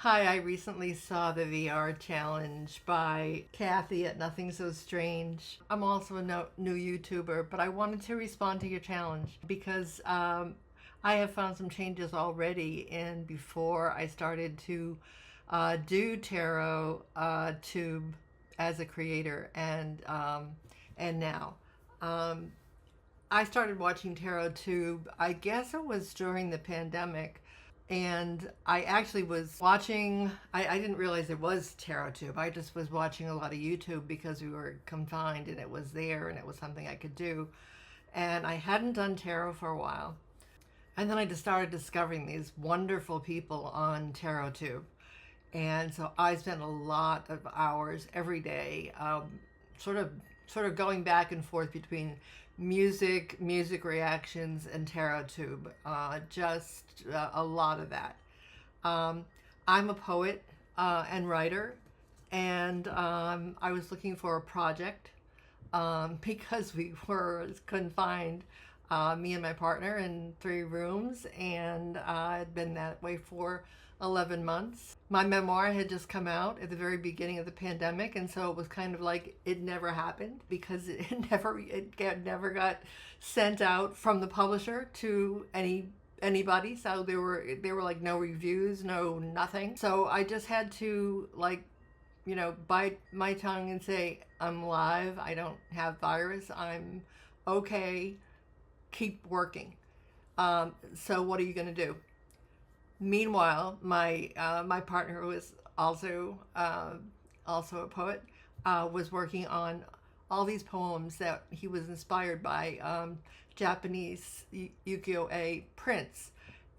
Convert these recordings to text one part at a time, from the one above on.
Hi, I recently saw the VR challenge by Kathy at Nothing So Strange. I'm also a new YouTuber, but I wanted to respond to your challenge because I have found some changes already. And before I started to do Tarot Tube as a creator, and now. Um, I started watching Tarot Tube, I guess it was during the pandemic. And I actually was watching, I didn't realize it was Tarot Tube. I just was watching a lot of YouTube because we were confined and it was there and it was something I could do. And I hadn't done tarot for a while. And then I just started discovering these wonderful people on Tarot Tube. And so I spent a lot of hours every day, sort of sort of going back and forth between music reactions, and Tarot Tube. Just a lot of that. Um, I'm a poet and writer, and I was looking for a project because we were confined, me and my partner, in 3 rooms, and I'd been that way for 11 months. My memoir had just come out at the very beginning of the pandemic, and so it was kind of like it never happened because it never got sent out from the publisher to anybody. So there were like no reviews, no nothing. So I just had to, like, bite my tongue and say, I'm live. I don't have virus. I'm okay. Keep working. So what are you going to do? Meanwhile, my partner, who is also a poet, was working on all these poems that he was inspired by Japanese ukiyo-e prints,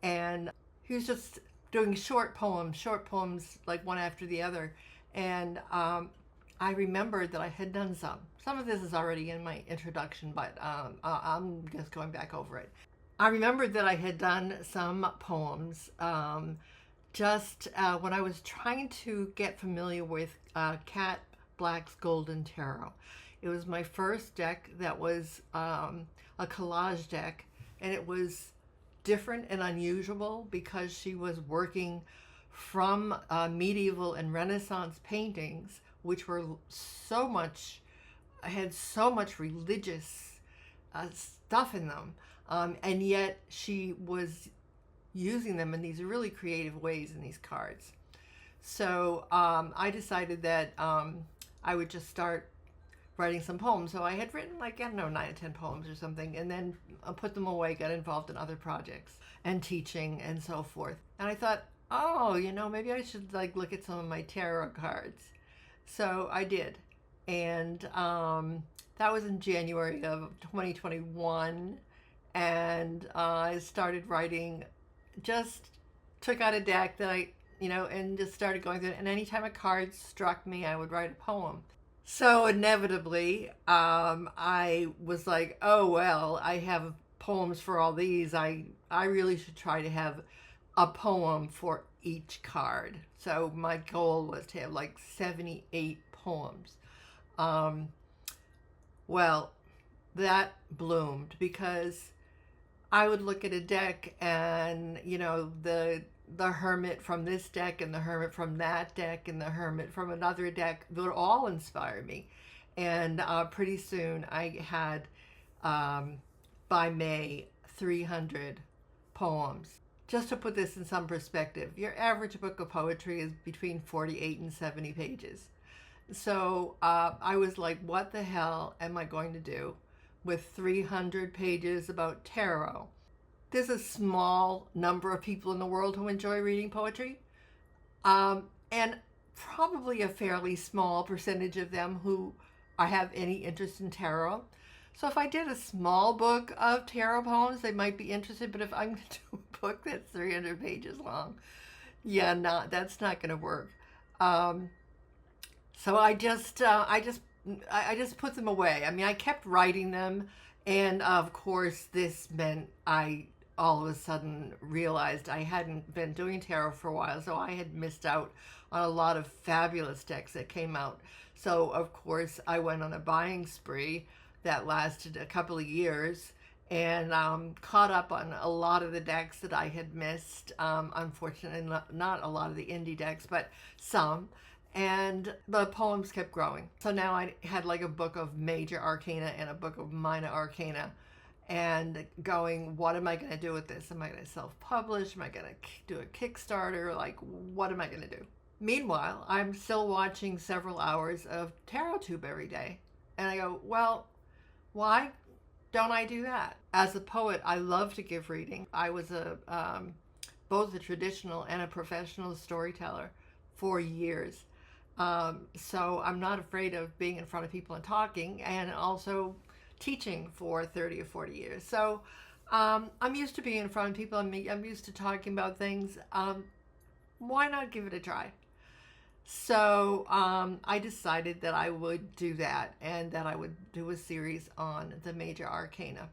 and he was just doing short poems like one after the other. And I remembered that I had done some. Some of this is already in my introduction, but I'm just going back over it. I remembered that I had done some poems just when I was trying to get familiar with Cat Black's Golden Tarot. It was my first deck that was a collage deck, and it was different and unusual because she was working from medieval and Renaissance paintings, which were had so much religious stuff in them, and yet she was using them in these really creative ways in these cards. So I decided that I would just start writing some poems. So I had written, like, I don't know, 9 or 10 poems or something, and then put them away, got involved in other projects and teaching and so forth. And I thought, oh, maybe I should, like, look at some of my tarot cards. So I did. And that was in January of 2021. And I started writing, just took out a deck that and just started going through it. And anytime a card struck me, I would write a poem. So inevitably, I was like, oh, well, I have poems for all these. I really should try to have a poem for each card. So my goal was to have like 78 poems. Um, well, that bloomed because I would look at a deck, and the hermit from this deck and the hermit from that deck and the hermit from another deck would all inspire me. And pretty soon I had, by May, 300 poems. Just to put this in some perspective, your average book of poetry is between 48 and 70 pages. So I was like, what the hell am I going to do with 300 pages about tarot? There's a small number of people in the world who enjoy reading poetry, and probably a fairly small percentage of them who have any interest in tarot. So if I did a small book of tarot poems, they might be interested. But if I'm going to do a book that's 300 pages long, yeah, that's not going to work. So I just put them away. I mean, I kept writing them, and of course, this meant I all of a sudden realized I hadn't been doing tarot for a while, so I had missed out on a lot of fabulous decks that came out. So of course, I went on a buying spree that lasted a couple of years, and caught up on a lot of the decks that I had missed. Unfortunately, not a lot of the indie decks, but some. And the poems kept growing. So now I had like a book of major arcana and a book of minor arcana, and going, what am I going to do with this? Am I going to self-publish? Am I going to do a Kickstarter? Like, what am I going to do? Meanwhile, I'm still watching several hours of TarotTube every day. And I go, well, why don't I do that? As a poet, I love to give reading. I was both a traditional and a professional storyteller for years. So I'm not afraid of being in front of people and talking, and also teaching for 30 or 40 years. So I'm used to being in front of people. I'm used to talking about things. Why not give it a try? So I decided that I would do that, and that I would do a series on the major arcana.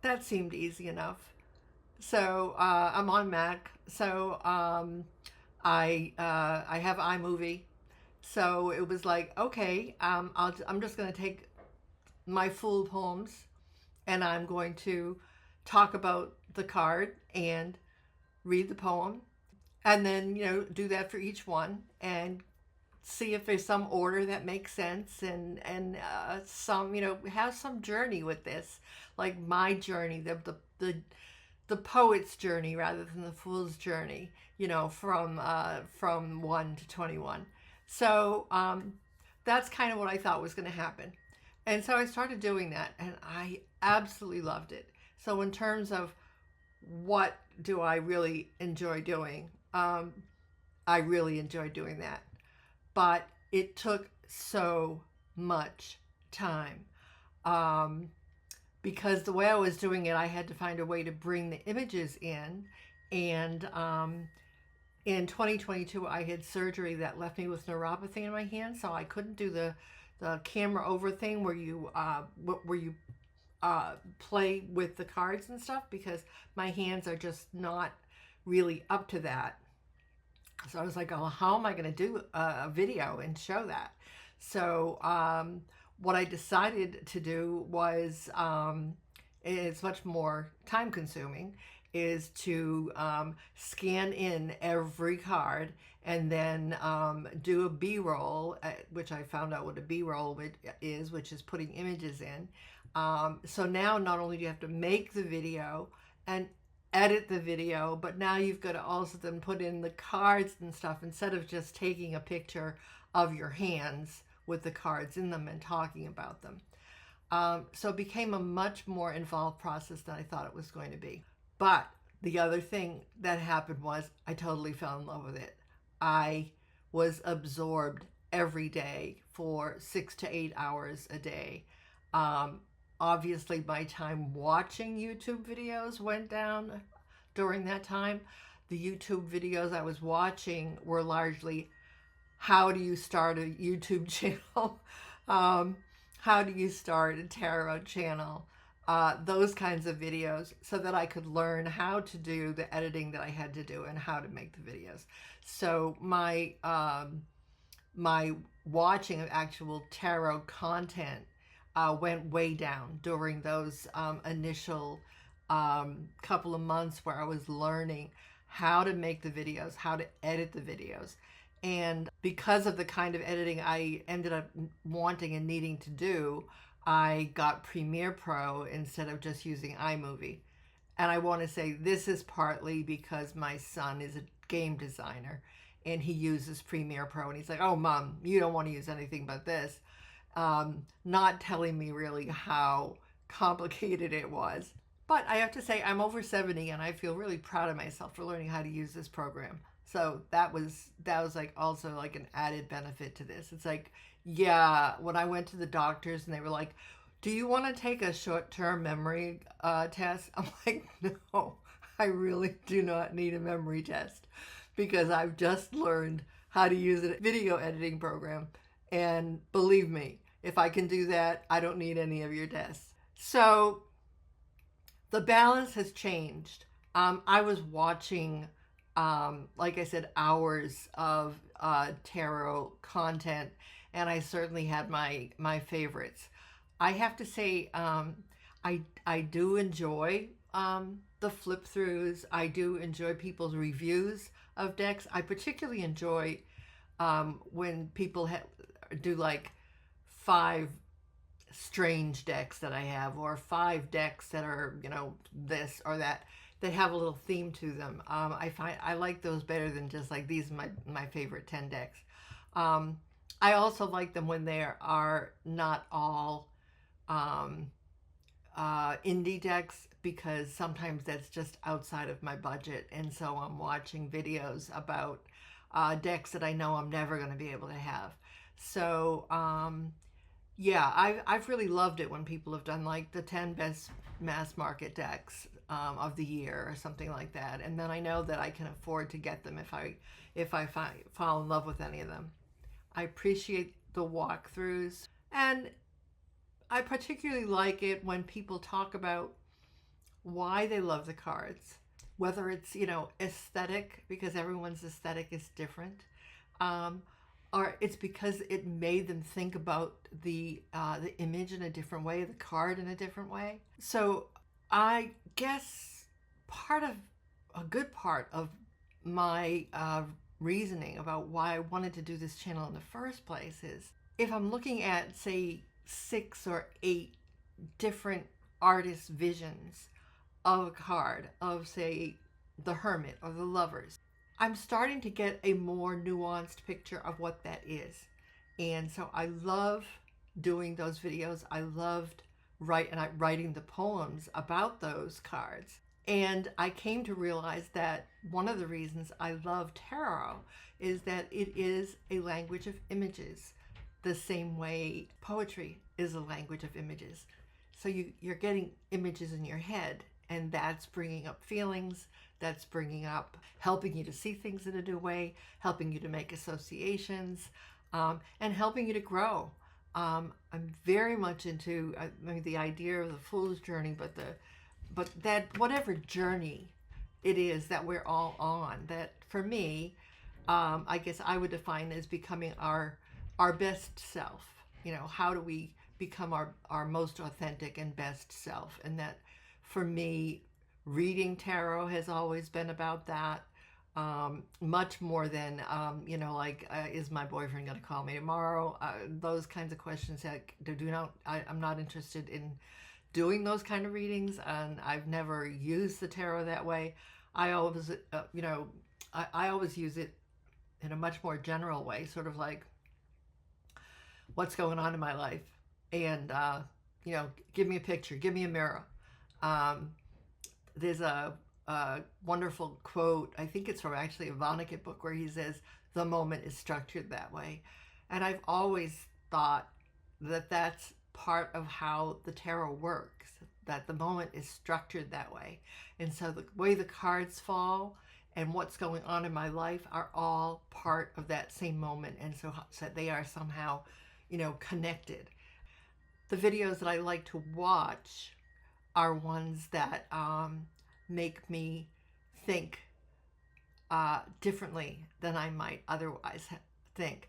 That seemed easy enough. So I'm on Mac. So I have iMovie. So it was like, okay, I'm just going to take my full poems, and I'm going to talk about the card and read the poem, and then do that for each one, and see if there's some order that makes sense, and some have some journey with this, like my journey, the poet's journey rather than the fool's journey, from 1 to 21. So that's kind of what I thought was going to happen. And so I started doing that, and I absolutely loved it. So in terms of what do I really enjoy doing, I really enjoy doing that. But it took so much time, because the way I was doing it, I had to find a way to bring the images in. And in 2022, I had surgery that left me with neuropathy in my hand, so I couldn't do the camera over thing where you play with the cards and stuff, because my hands are just not really up to that. So I was like, oh, how am I going to do a video and show that? So what I decided to do was, it's much more time consuming, is to scan in every card, and then do a B-roll, which I found out what a B-roll is, which is putting images in. So now not only do you have to make the video and edit the video, but now you've got to also then put in the cards and stuff, instead of just taking a picture of your hands with the cards in them and talking about them. So it became a much more involved process than I thought it was going to be. But the other thing that happened was I totally fell in love with it. I was absorbed every day for 6 to 8 hours a day. Obviously, my time watching YouTube videos went down during that time. The YouTube videos I was watching were largely, how do you start a YouTube channel? How do you start a tarot channel? Those kinds of videos, so that I could learn how to do the editing that I had to do and how to make the videos. So my my watching of actual tarot content went way down during those initial couple of months where I was learning how to make the videos, how to edit the videos. And because of the kind of editing I ended up wanting and needing to do, I got Premiere Pro instead of just using iMovie. And I want to say this is partly because my son is a game designer, and he uses Premiere Pro, and he's like, oh, Mom, you don't want to use anything but this. Not telling me really how complicated it was. But I have to say, I'm over 70, and I feel really proud of myself for learning how to use this program. So that was like also like an added benefit to this. It's like, yeah, when I went to the doctors and they were like, do you want to take a short-term memory test? I'm like, no, I really do not need a memory test, because I've just learned how to use a video editing program. And believe me, if I can do that, I don't need any of your tests. So the balance has changed. I was watching, like I said, hours of tarot content, and I certainly had my favorites. I have to say, I do enjoy the flip throughs. I do enjoy people's reviews of decks. I particularly enjoy when people do like 5 strange decks that I have, or 5 decks that are, this or that, that have a little theme to them. I like those better than just like these are my favorite 10 decks. Um, I also like them when they are not all um, indie decks, because sometimes that's just outside of my budget, and so I'm watching videos about decks that I know I'm never going to be able to have. So yeah, I've really loved it when people have done like the 10 best mass market decks of the year or something like that, and then I know that I can afford to get them if I fall in love with any of them. I appreciate the walkthroughs, and I particularly like it when people talk about why they love the cards, whether it's, aesthetic, because everyone's aesthetic is different, um, or it's because it made them think about the image in a different way, the card in a different way. So I guess a good part of my reasoning about why I wanted to do this channel in the first place is, if I'm looking at, say, 6 or 8 different artists' visions of a card, of, say, the Hermit or the Lovers, I'm starting to get a more nuanced picture of what that is. And so I love doing those videos. I loved writing the poems about those cards. And I came to realize that one of the reasons I love tarot is that it is a language of images, the same way poetry is a language of images. So you're getting images in your head, and that's bringing up feelings, that's helping you to see things in a new way, helping you to make associations, and helping you to grow. I'm very much into the idea of the fool's journey, but that whatever journey it is that we're all on, that for me, I guess I would define as becoming our best self. How do we become our most authentic and best self? And that, for me, reading tarot has always been about that, much more than, is my boyfriend going to call me tomorrow? Those kinds of questions that I'm not interested in doing those kind of readings, and I've never used the tarot that way. I always, I always use it in a much more general way, sort of like, what's going on in my life, and give me a picture, give me a mirror. There's a wonderful quote, I think it's from actually a Vonnegut book, where he says the moment is structured that way, and I've always thought that that's part of how the tarot works, that the moment is structured that way. And so the way the cards fall and what's going on in my life are all part of that same moment, and so they are somehow connected. The videos that I like to watch are ones that make me think differently than I might otherwise think.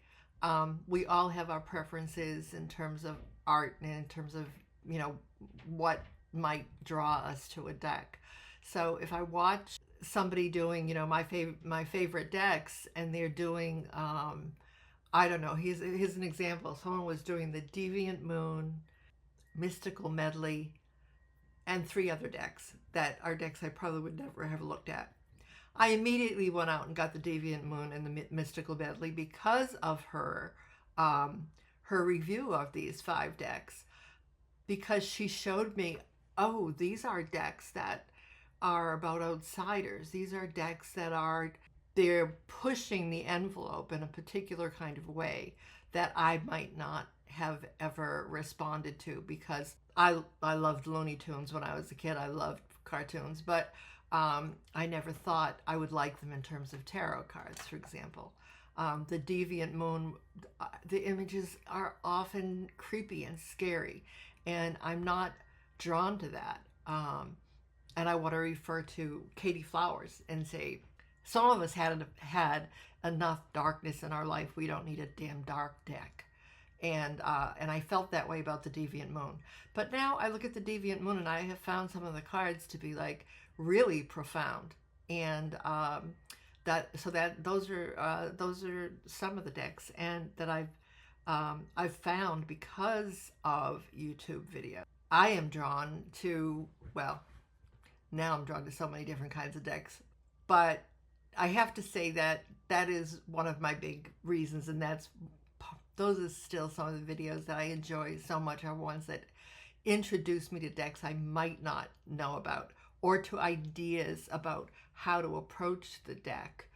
We all have our preferences in terms of art and in terms of what might draw us to a deck. So if I watch somebody doing my favorite decks, and they're doing I don't know, here's an example. Someone was doing the Deviant Moon, Mystical Medley, and 3 other decks that are decks I probably would never have looked at. I immediately went out and got the Deviant Moon and the Mystical Medley because of her review of these 5 decks, because she showed me, oh, these are decks that are about outsiders. These are decks that they're pushing the envelope in a particular kind of way that I might not have ever responded to, because I loved Looney Tunes when I was a kid. I loved cartoons, but I never thought I would like them in terms of tarot cards, for example. The Deviant Moon, the images are often creepy and scary, and I'm not drawn to that. And I want to refer to Katie Flowers and say, some of us had enough darkness in our life. We don't need a damn dark deck. and I felt that way about the Deviant Moon. But now I look at the Deviant Moon and I have found some of the cards to be like really profound, and those are some of the decks and that I've found because of YouTube video. I am drawn to, well, now I'm drawn to so many different kinds of decks, but I have to say that that is one of my big reasons, and those are still some of the videos that I enjoy so much, are ones that introduce me to decks I might not know about, or to ideas about how to approach the deck.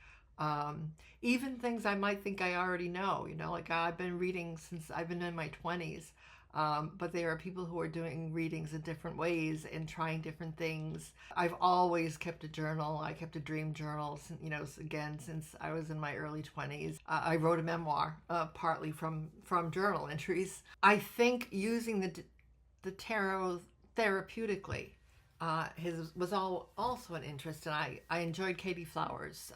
Even things I might think I already know, like I've been reading since I've been in my 20s. But there are people who are doing readings in different ways and trying different things. I've always kept a journal. I kept a dream journal, again, since I was in my early 20s. I wrote a memoir, partly from journal entries. I think using the tarot therapeutically was also an interest, and I enjoyed Katie Flowers.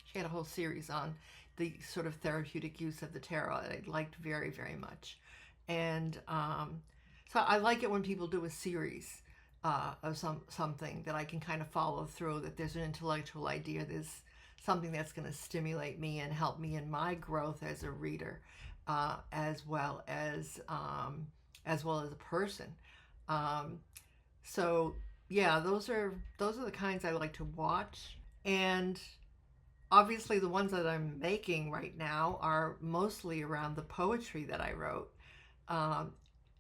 She had a whole series on the sort of therapeutic use of the tarot that I liked very, very much. And so I like it when people do a series of something that I can kind of follow through, that there's an intellectual idea, there's something that's going to stimulate me and help me in my growth as a reader, as well as a person. So yeah, those are the kinds I like to watch. And obviously the ones that I'm making right now are mostly around the poetry that I wrote.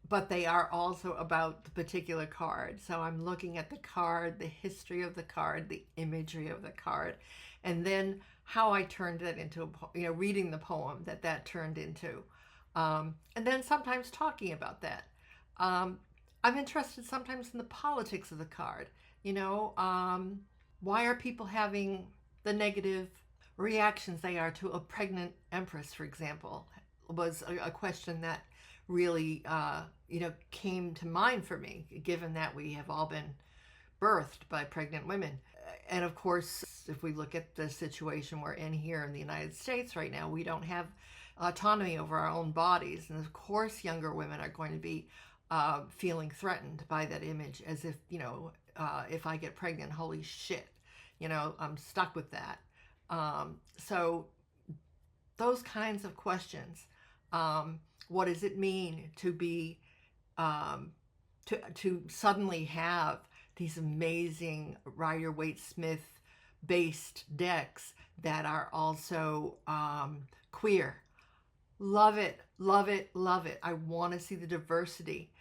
But they are also about the particular card. So I'm looking at the card, the history of the card, the imagery of the card, and then how I turned that into, reading the poem that turned into. And then sometimes talking about that. I'm interested sometimes in the politics of the card. Why are people having the negative reactions they are to a pregnant empress, for example, was a question that really, came to mind for me, given that we have all been birthed by pregnant women. And of course, if we look at the situation we're in here in the United States right now, we don't have autonomy over our own bodies. And of course, younger women are going to be feeling threatened by that image, as if, if I get pregnant, holy shit, I'm stuck with that. So those kinds of questions. What does it mean to be, to suddenly have these amazing Rider-Waite-Smith based decks that are also queer? Love it, love it, love it. I want to see the diversity.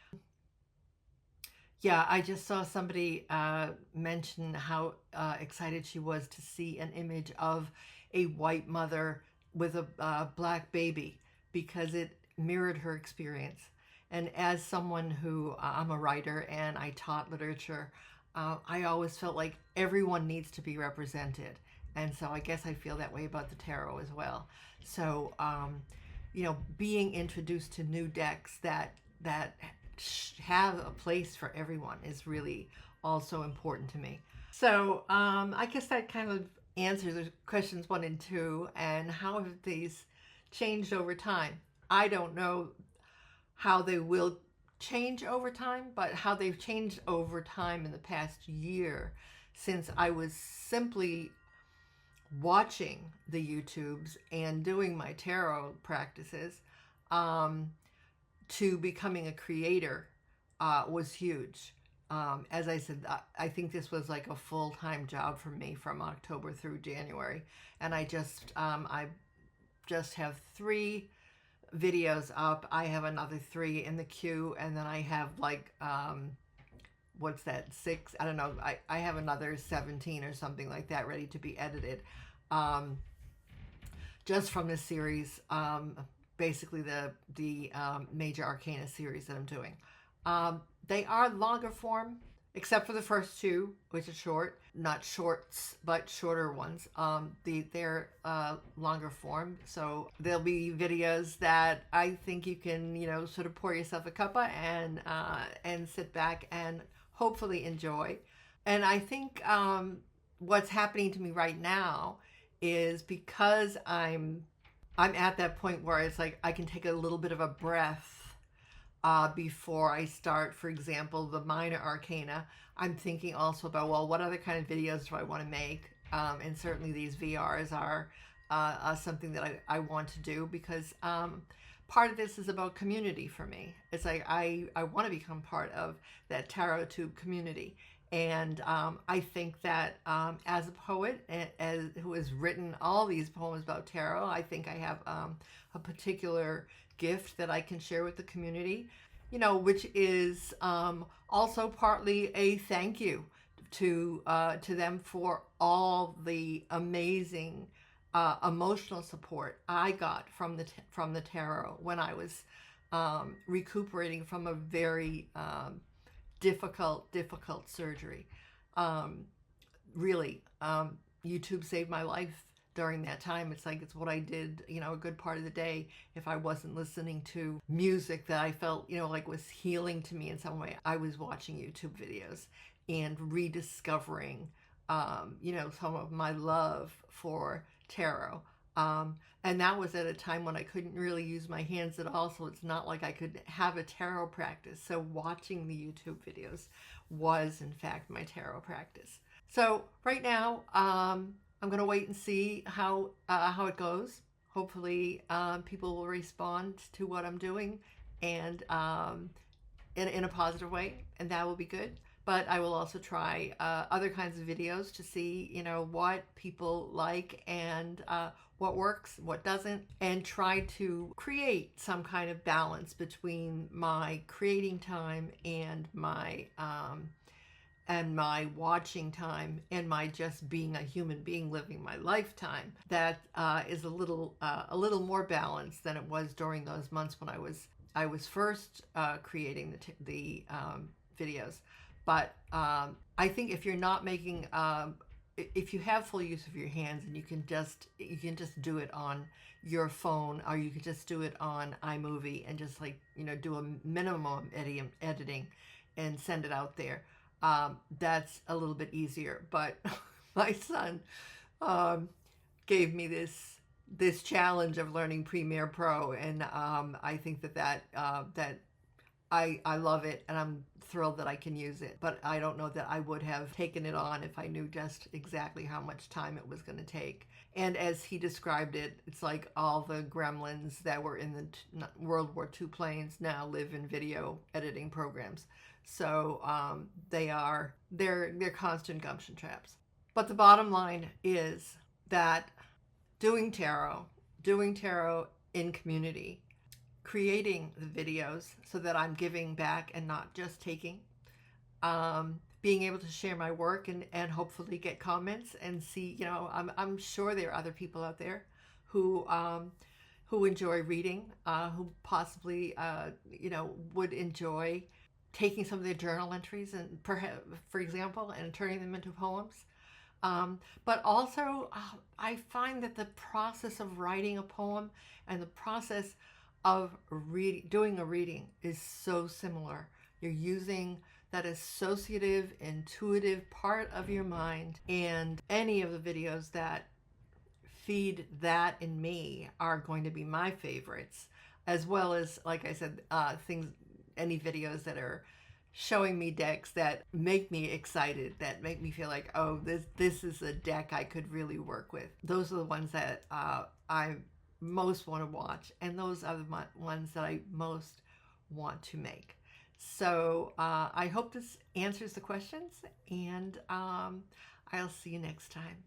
Yeah, I just saw somebody mention how excited she was to see an image of a white mother with a black baby, because it mirrored her experience. And as someone who, I'm a writer and I taught literature, I always felt like everyone needs to be represented. And so I guess I feel that way about the tarot as well. So, being introduced to new decks that have a place for everyone is really also important to me. So I guess that kind of answers questions 1 and 2, and how have these changed over time. I don't know how they will change over time, but how they've changed over time in the past year, since I was simply watching the YouTubes and doing my tarot practices, to becoming a creator was huge. As I said, I think this was like a full-time job for me from October through January, and I just have 3 videos up. I have another 3 in the queue, and then I have like what's that, 6? I don't know. I have another 17 or something like that ready to be edited, just from this series. Basically the Major Arcana series that I'm doing. They are longer form, except for the first 2, which are short. Not shorts, but shorter ones. They're longer form, so there'll be videos that I think you can, sort of pour yourself a cuppa and sit back and hopefully enjoy. And I think what's happening to me right now is, because I'm I'm at that point where it's like I can take a little bit of a breath before I start, for example, the minor arcana. I'm thinking also about, well, what other kind of videos do I want to make? And certainly these VRs are something that I want to do because part of this is about community for me. It's like I want to become part of that Tarot Tube community. And I think that as a poet who has written all these poems about tarot, I think I have a particular gift that I can share with the community, which is also partly a thank you to them for all the amazing emotional support I got from the tarot when I was recuperating from a very difficult surgery. Um, really, YouTube saved my life during that time. It's like it's what I did, a good part of the day. If I wasn't listening to music that I felt, like was healing to me in some way, I was watching YouTube videos and rediscovering, some of my love for tarot. And that was at a time when I couldn't really use my hands at all, so it's not like I could have a tarot practice. So watching the YouTube videos was, in fact, my tarot practice. So right now, I'm going to wait and see how it goes. Hopefully, people will respond to what I'm doing and in a positive way, and that will be good. But I will also try other kinds of videos to see, what people like and what works, what doesn't, and try to create some kind of balance between my creating time and my watching time and my just being a human being living my lifetime. That is a little more balanced than it was during those months when I was first creating the videos. But I think if you're not making if you have full use of your hands and you can just do it on your phone, or you can just do it on iMovie and just do a minimum editing and send it out there, that's a little bit easier. But my son gave me this challenge of learning Premiere Pro, and I think that I love it, and I'm thrilled that I can use it. But I don't know that I would have taken it on if I knew just exactly how much time it was going to take. And as he described it, it's like all the gremlins that were in the World War II planes now live in video editing programs. So they're constant gumption traps. But the bottom line is that doing tarot in community, creating the videos so that I'm giving back and not just taking, being able to share my work and hopefully get comments and see, I'm sure there are other people out there who enjoy reading, who possibly, would enjoy taking some of their journal entries and perhaps, for example, and turning them into poems. But also, I find that the process of writing a poem and the process of doing a reading is so similar. You're using that associative, intuitive part of your mind, and any of the videos that feed that in me are going to be my favorites, as well as, like I said, any videos that are showing me decks that make me excited, that make me feel like, oh, this is a deck I could really work with. Those are the ones that I most want to watch, and those are the ones that I most want to make. So I hope this answers the questions, and I'll see you next time.